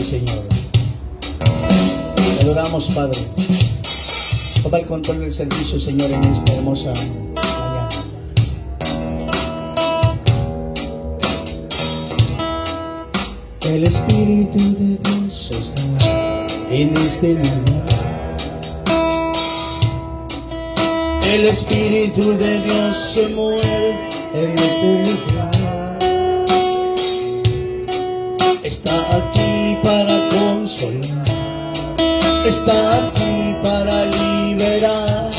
Señor. Te adoramos, Padre. Toma el control del servicio, Señor, en esta hermosa mañana. El Espíritu de Dios está en este lugar. El Espíritu de Dios se mueve en este lugar. Está aquí para consolar, está aquí para liberar,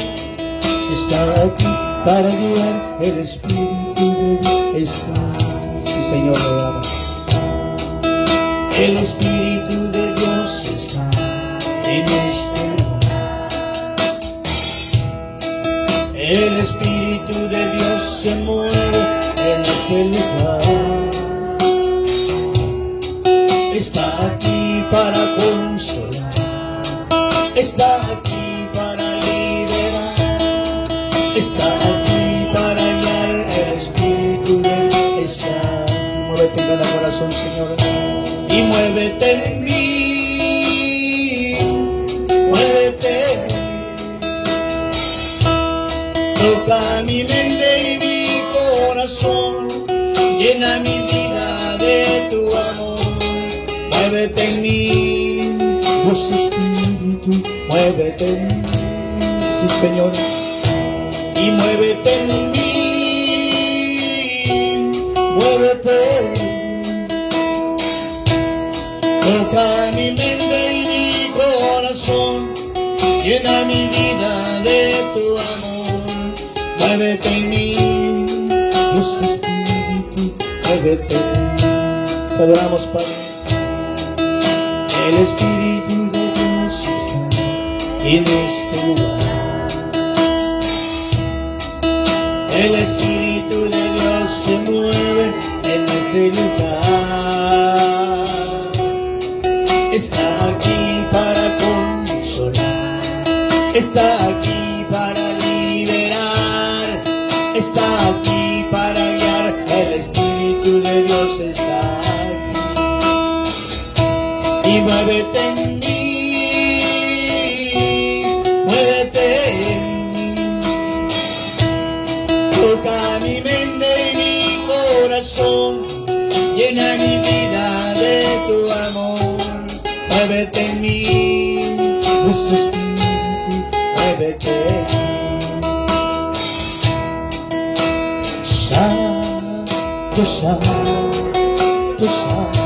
está aquí para guiar. El Espíritu de Dios está. Sí, Señor, le damos. El Espíritu de Dios está en este lugar. El Espíritu de Dios se mueve en este lugar. Está aquí para consolar, está aquí para liberar, está aquí para guiar. El Espíritu de Dios está aquí. Muévete en cada corazón, Señor, y muévete en mí, muévete. Toca mi mente y mi corazón, llena mi vida de tu amor. Muévete en mí, oh Espíritu, muévete en mí, sí, Señor, y muévete en mí, muévete. Toca mi mente y mi corazón, llena mi vida de tu amor. Muévete en mí, Dios Espíritu, muévete en mí. Te adoramos, Padre. El Espíritu de Dios está en este lugar. El Espíritu de Dios se mueve en este lugar. Está aquí para consolar, está aquí para liberar, está aquí para guiar. El Espíritu de Dios está aquí. Y muévete en mí, muévete en mí. Toca mi mente y mi corazón, llena mi vida de tu amor. Muévete en mí, Dios Espíritu, muévete en mí. Santo, Santo, Santo.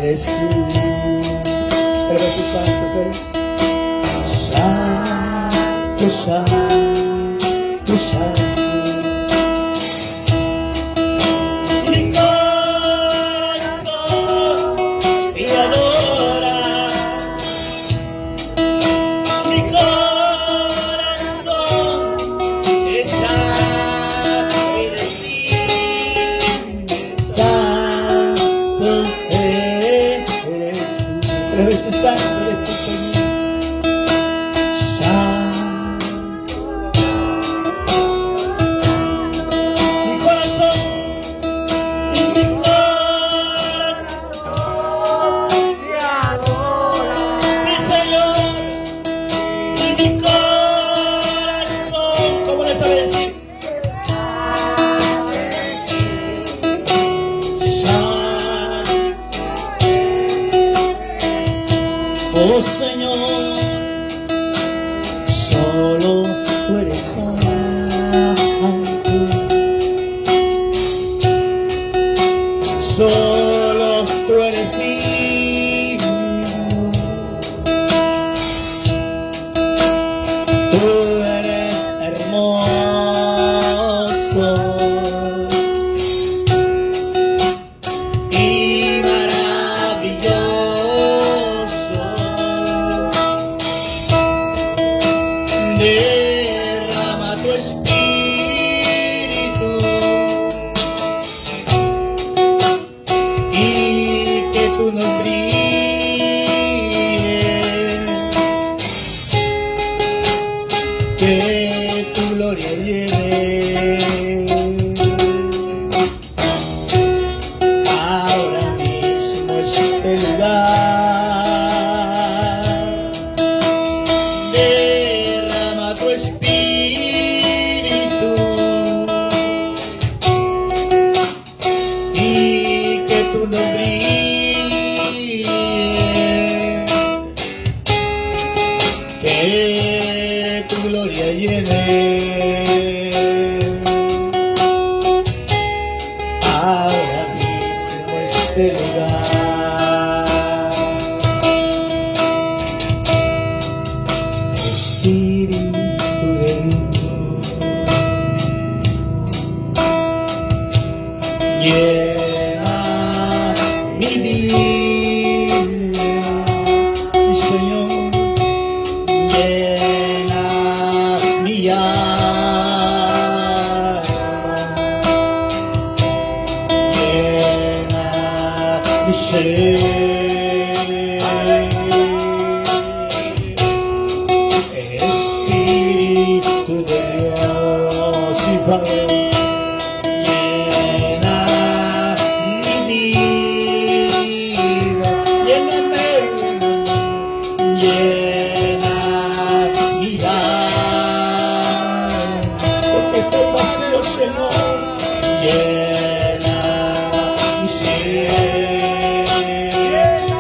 Eres tú, pero ves tu santo, santo, santo, santo. Mi corazón te adora, mi corazón te sabe decir, santo eres tú. Pero ese santo de tu Señor, santo. Mi corazón, mi corazón te adora. Sí, Señor, y mi corazón, ¿cómo le sabe decir? Oh Señor, solo tú eres santo, solo tú eres digno, tú eres hermoso y maravilloso. Derrama tu Espíritu ahora mismo este lugar. Derrama tu espíritu y que tu nombre que tu gloria llene ahora mismo este lugar. Espíritu de Dios, llena mi vida, sí Señor. Llena mi alma, llena mi ser. Espíritu de Dios y Padre, llena mi vida, lléname, llena mi alma, porque estoy vacío, Señor, llena mi ser.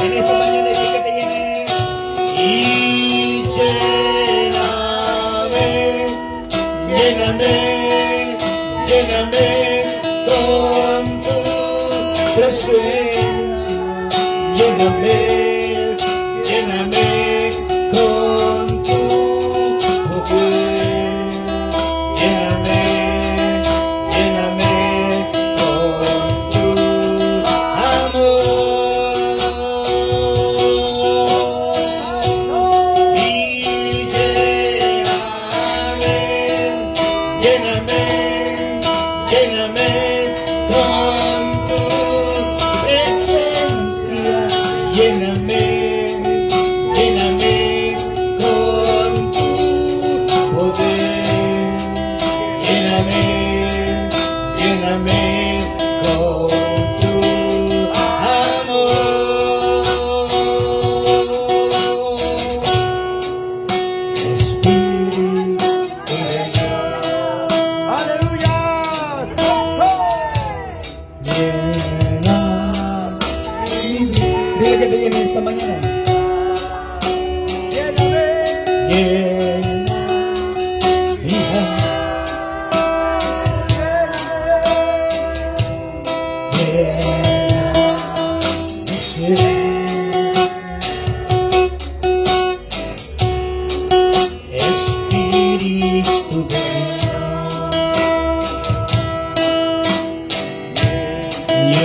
En esta mañana dije que te llene y lléname, lléname con tu presencia, lléname, lléname con tu poder, lléname, lléname con tu amor y lléname, lléname con tu presencia, lléname, lléname con tu poder, lléname, lléname con tu amor. Espíritu de llena mi vida. Dile que te llene esta mañana. Llena mi alma. Llena mi ser. Espíritu de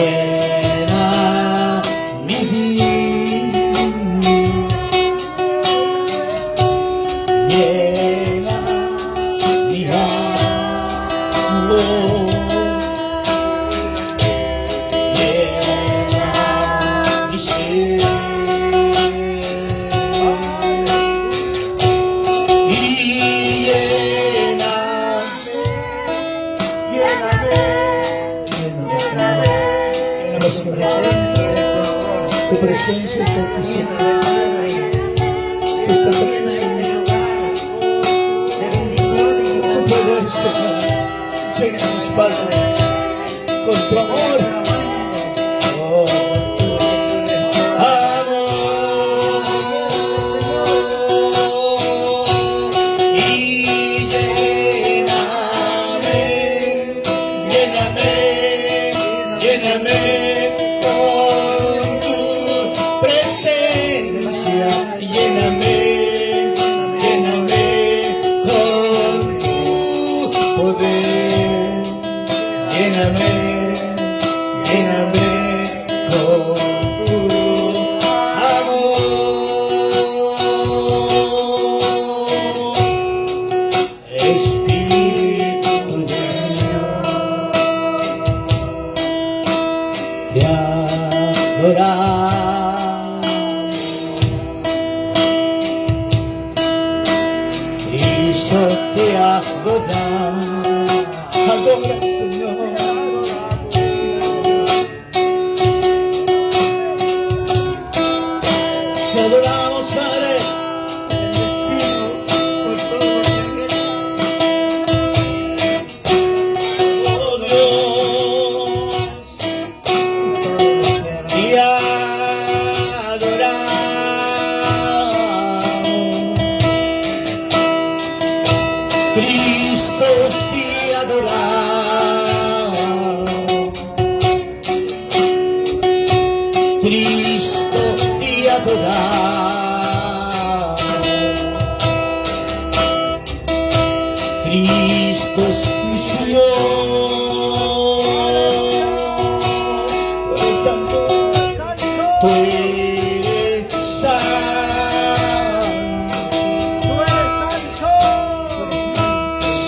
llena mi vida, llena mi amor, llena mi ser y tu presencia está aquí, Señor. Esta presencia, tu poder, Señor. Llena mis padres con tu amor. Oh, tu amor. Y lléname, lléname, lléname con tu presencia, lléname, lléname con tu poder, lléname, lléname con tu amor. Espíritu de Dios, te adoramos, Cristo te adoramos. obras, Señor. Te adoramos, Padre. Oh Dios, y adoramos. Cristo, te adoramos. Cristo, te adoramos. Cristo es mi Señor. Tú eres santo, tú eres santo.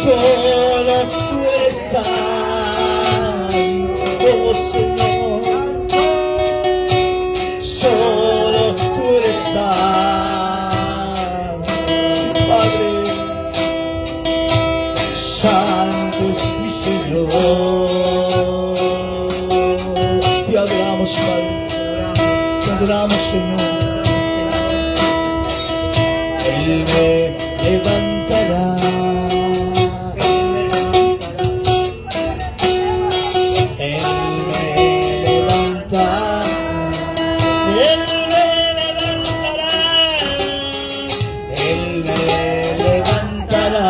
Solo tú eres santo, oh Señor. Solo tú eres santo, Padre. Santo es mi Señor. Te adoramos, Padre. Te adoramos, Señor. Él me levantará. Él me levantará. Él me levantará. Él me levantará.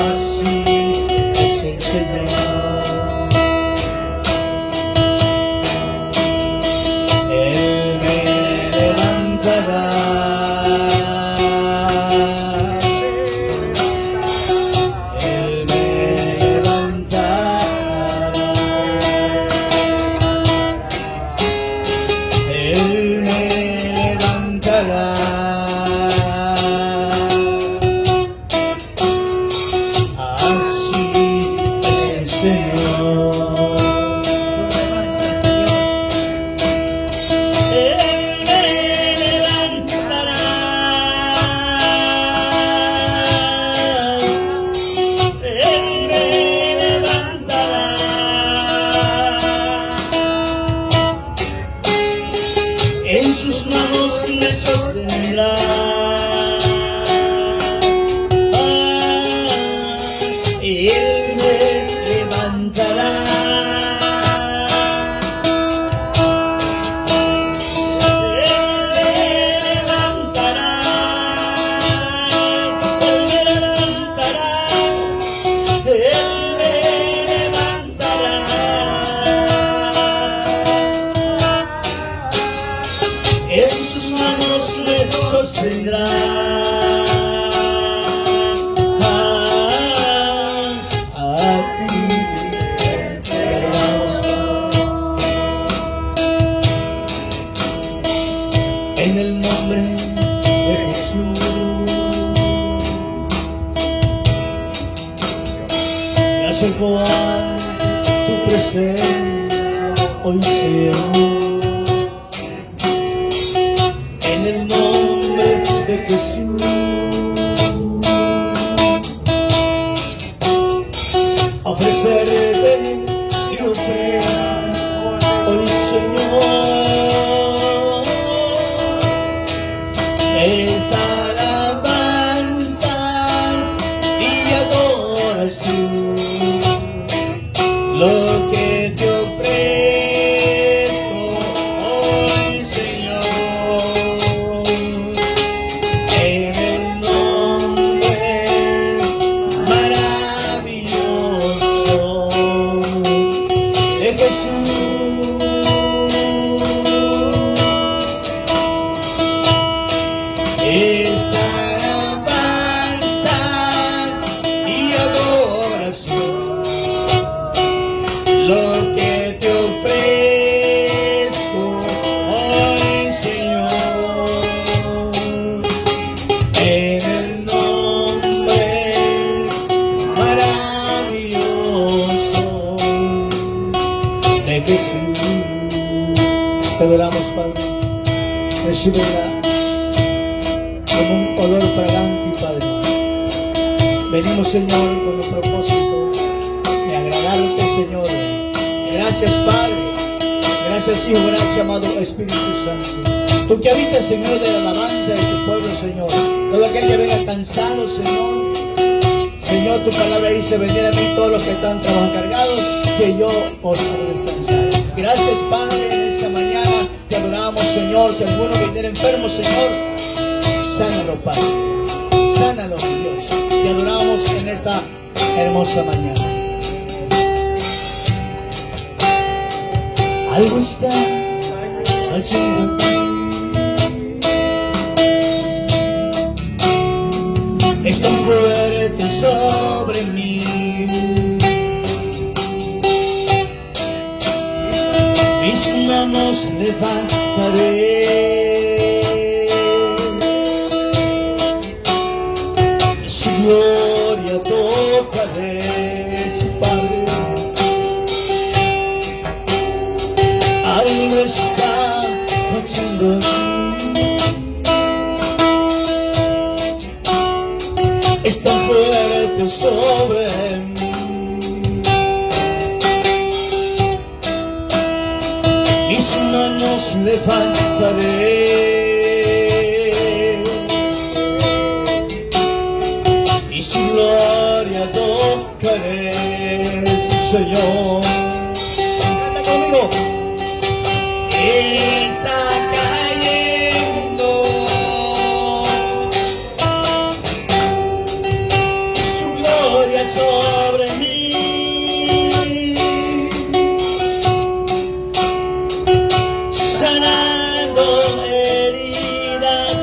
Así es el Señor. Él me levantará. Él me levantará. Él me levantará. Así es el Señor. Él me levantará. Él me levantará. En sus manos me sostendrá. Él me levantará. Él me levantará. Él me levantará. Él me levantará. En sus manos me sostendrá. Así te adoramos, en el nombre de Jesús. Me acerco a tu presencia hoy, Señor. En el nombre de Jesús, a ofrecerte mi ofrenda hoy, Señor. Esta alabanza y adoración, lo que te ofrezco hoy, Señor. En el nombre maravilloso de Jesús. Esta alabanza y adoración, lo que te ofrezco hoy, Señor. En el nombre maravilloso de Jesús. Te adoramos, Padre. Recíbela como un olor fragante, Padre. Venimos, Señor, con un propósito de agradarte, Señor. Gracias, Padre. Gracias, Hijo. Gracias, amado Espíritu Santo. Tú que habitas, Señor, de la alabanza de tu pueblo, Señor. Todo aquel que venga cansado, Señor. Señor, tu palabra dice: venid a mí todos los que están trabajando cargados, que yo os haré descansar. Gracias, Padre, en esta mañana te adoramos, Señor. Si alguno que esté enfermo, Señor, sánalo, Padre. Sánalo, Dios. Te adoramos en esta hermosa mañana. Algo está haciendo. Es tan fuerte sobre mí. Mis manos levantaré. Su gloria tocaré, sí, Padre. Algo está haciendo en mí. Es tan fuerte sobre mí. Mis manos levantaré y su gloria tocaré, sí, Señor. Canta conmigo. Está cayendo su gloria sobre mí, sanando heridas,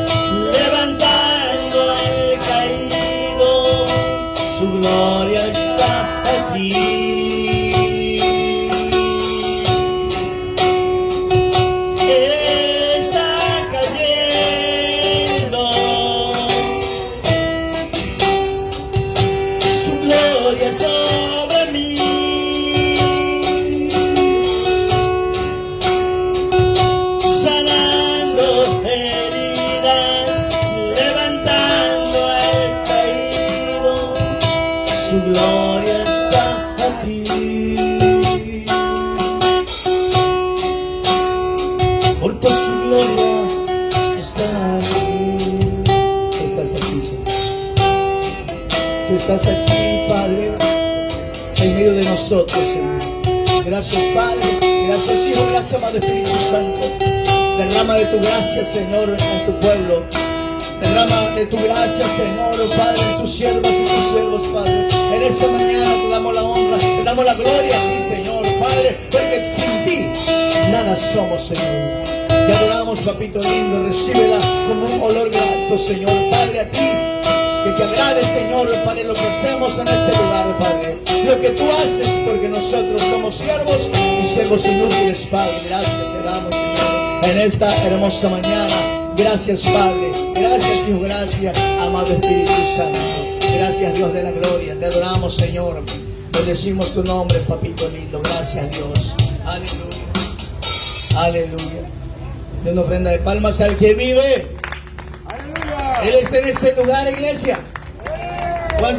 levantando al caído. Su gloria está aquí. Sobre mí, sanando heridas, levantando al caído. Su gloria está aquí, porque su gloria está aquí. Estás aquí, Señor. Tú estás aquí, Padre, en medio de nosotros, Señor. Gracias, Padre. Gracias, Hijo. Gracias, amado Espíritu Santo. Derrama de tu gracia, Señor, en tu pueblo. Derrama de tu gracia, Señor, Padre, en tus siervas y tus siervos, Padre. En esta mañana te damos la honra, te damos la gloria a ti, Señor, Padre, porque sin ti nada somos, Señor. Te adoramos, papito lindo. Recíbela como un olor grato, Señor, Padre, a ti. Que te agrade, Señor, Padre, lo que hacemos en este lugar, Padre. Lo que tú haces, porque nosotros somos siervos y siervos inútiles, Padre. Gracias te damos, Señor, en esta hermosa mañana. Gracias, Padre. Gracias, Hijo. Gracias, amado Espíritu Santo. Gracias, Dios de la gloria. Te adoramos, Señor. Bendecimos tu nombre, papito lindo. Gracias, Dios. Aleluya. Aleluya. De una ofrenda de palmas al que vive. Él está en este lugar, iglesia.